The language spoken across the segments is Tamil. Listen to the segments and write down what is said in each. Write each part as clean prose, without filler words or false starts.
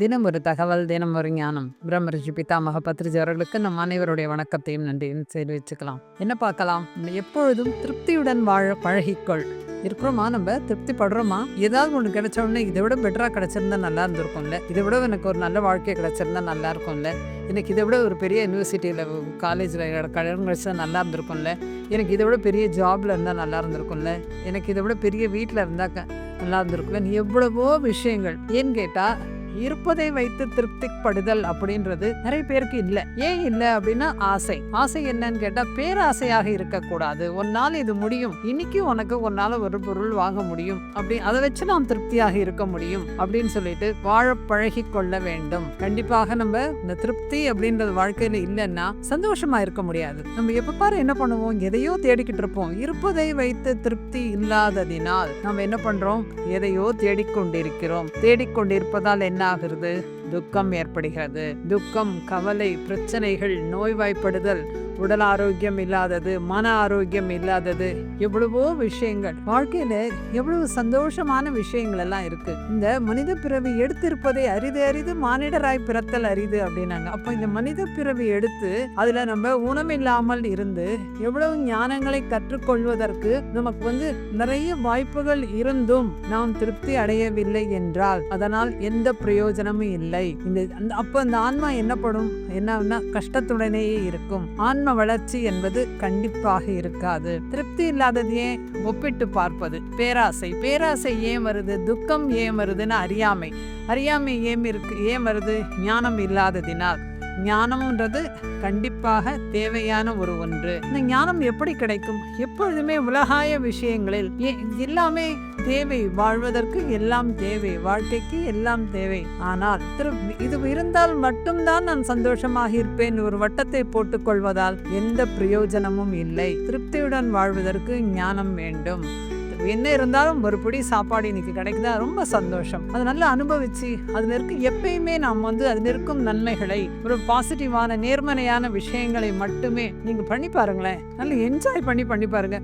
தினம் ஒரு தகவல், தினம் ஒரு ஞானம். பிரம்மரிஷி பிதாமக பத்ரிஜி அவர்களுக்கு நம் அனைவருடைய வணக்கத்தையும் நன்றியும் தெரிவிச்சுக்கலாம். என்ன பார்க்கலாம்? எப்பொழுதும் திருப்தியுடன் வாழ பழகிக்கொள். இருக்கிறோமா? நம்ம திருப்தி படுறோமா? ஏதாவது ஒன்று கிடைச்ச உடனே இதை விட பெட்டராக கிடைச்சிருந்தா நல்லா இருந்திருக்கும்ல, இதை விட எனக்கு ஒரு நல்ல வாழ்க்கை கிடைச்சிருந்தா நல்லா இருக்கும்ல, எனக்கு இதை விட ஒரு பெரிய யூனிவர்சிட்டியில் காலேஜில் கல்யாணம் கிடைச்சா நல்லா இருந்திருக்கும்ல, எனக்கு இதை விட பெரிய ஜாபில் இருந்தால் நல்லா இருந்திருக்கும்ல, எனக்கு இதை விட பெரிய வீட்டில் இருந்தால் நல்லா இருந்திருக்கும்ல, எவ்வளவோ விஷயங்கள். ஏன்னு கேட்டால் இருப்பதை வைத்து திருப்திப்படுதல் அப்படின்றது நிறைய பேருக்கு இல்லை. ஏன் இல்லை அப்படின்னா ஆசை என்னன்னு கேட்டா பேராசையாக இருக்கக்கூடாது. ஒரு நாள் இது முடியும், இன்னைக்கு உனக்கு ஒரு நாள் ஒரு பொருள் வாங்க முடியும், அப்படி அதை வச்சு நாம் திருப்தியாக இருக்க முடியும் அப்படின்னு சொல்லிட்டு வாழ பழகி கொள்ள வேண்டும். கண்டிப்பாக நம்ம இந்த திருப்தி அப்படின்றது வாழ்க்கையில இல்லைன்னா சந்தோஷமா இருக்க முடியாது. நம்ம எப்ப பாரு என்ன பண்ணுவோம், எதையோ தேடிக்கிட்டு இருப்போம். இருப்பதை வைத்து திருப்தி இல்லாததினால் நம்ம என்ன பண்றோம், எதையோ தேடிக்கொண்டிருக்கிறோம். தேடிக்கொண்டிருப்பதால் என்ன ஆகிறது? துக்கம் ஏற்படுகிறது. துக்கம், கவலை, பிரச்சனைகள், நோய்வாய்ப்படுதல், உடல் ஆரோக்கியம் இல்லாதது, மன ஆரோக்கியம் இல்லாதது, எவ்வளவோ விஷயங்கள். வாழ்க்கையில எவ்வளவு சந்தோஷமான விஷயங்கள் எல்லாம் இருக்கு. இந்த மனித பிறவி எடுத்திருப்பதை அரிது மானிடராய் பிறத்தல் அரிது அப்படின்னாங்க. அப்போ இந்த மனித பிறவி எடுத்து அதுல நம்ம ஊனமில்லாமல் இருந்து எவ்வளவு ஞானங்களை கற்றுக்கொள்வதற்கு நமக்கு நிறைய வாய்ப்புகள் இருந்தும் நாம் திருப்தி அடையவில்லை என்றால் அதனால் எந்த பிரயோஜனமும் இல்லை. அப்ப அந்த ஆன்மா என்னன்னா கஷ்டத்துடனேயே இருக்கும். ஆன்ம வளர்ச்சி என்பது கண்டிப்பாக இருக்காது. திருப்தி இல்லாததையே ஒப்பிட்டு பார்ப்பது பேராசை ஏன் வருது, துக்கம் ஏன் வருதுன்னு அறியாமை ஏன் வருது? ஞானம் இல்லாததினால். ஞானம்ன்றது கண்டிப்பாக தேவையான ஒரு ஒன்று. இந்த ஞானம் எப்படி கிடைக்கும்? எப்பொழுதுமே உலகாய விஷயங்களில் எல்லாமே தேவை, வாழ்வதற்கு எல்லாம் தேவை, வாழ்க்கைக்கு எல்லாம் தேவை. ஆனால் இது இருந்தால் மட்டும்தான் நான் சந்தோஷமாக இருப்பேன் ஒரு வட்டத்தை போட்டுக் கொள்வதால் எந்த பிரயோஜனமும் இல்லை. திருப்தியுடன் வாழ்வதற்கு ஞானம் வேண்டும். என்ன இருந்தாலும் ஒரு பிடி சாப்பாடு இன்னைக்கு கிடைக்குதா, ரொம்ப சந்தோஷம். அதை நல்லா அனுபவிச்சு அதுல இருக்கு எப்பயுமே நாம் அதுல இருக்கும் நன்மைகளை, ஒரு பாசிட்டிவான நேர்மறையான விஷயங்களை மட்டுமே நீங்க பண்ணி பாருங்களேன். நல்லா என்ஜாய் பண்ணி பாருங்க.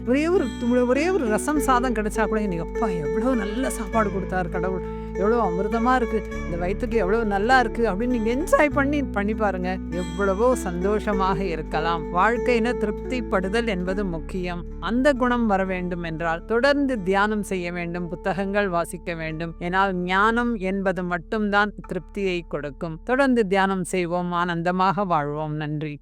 ஒரே ஒரு ரசம் சாதம் கிடைச்சா கூட நீங்க அப்பா எவ்வளவு நல்ல சாப்பாடு கொடுத்தாரு கடவுள், எவ்வளவு அமிர்தமா இருக்கு, இந்த வயிற்றுக்கு எவ்வளவு நல்லா இருக்கு அப்படின்னு நீங்க என்ஜாய் பண்ணி பாருங்க. எவ்வளவோ சந்தோஷமாக இருக்கலாம். வாழ்க்கையில திருப்திப்படுதல் என்பது முக்கியம். அந்த குணம் வர வேண்டும் என்றால் தொடர்ந்து தியானம் செய்ய வேண்டும், புத்தகங்கள் வாசிக்க வேண்டும். ஏனால் ஞானம் என்பது மட்டும்தான் திருப்தியை கொடுக்கும். தொடர்ந்து தியானம் செய்வோம், ஆனந்தமாக வாழ்வோம். நன்றி.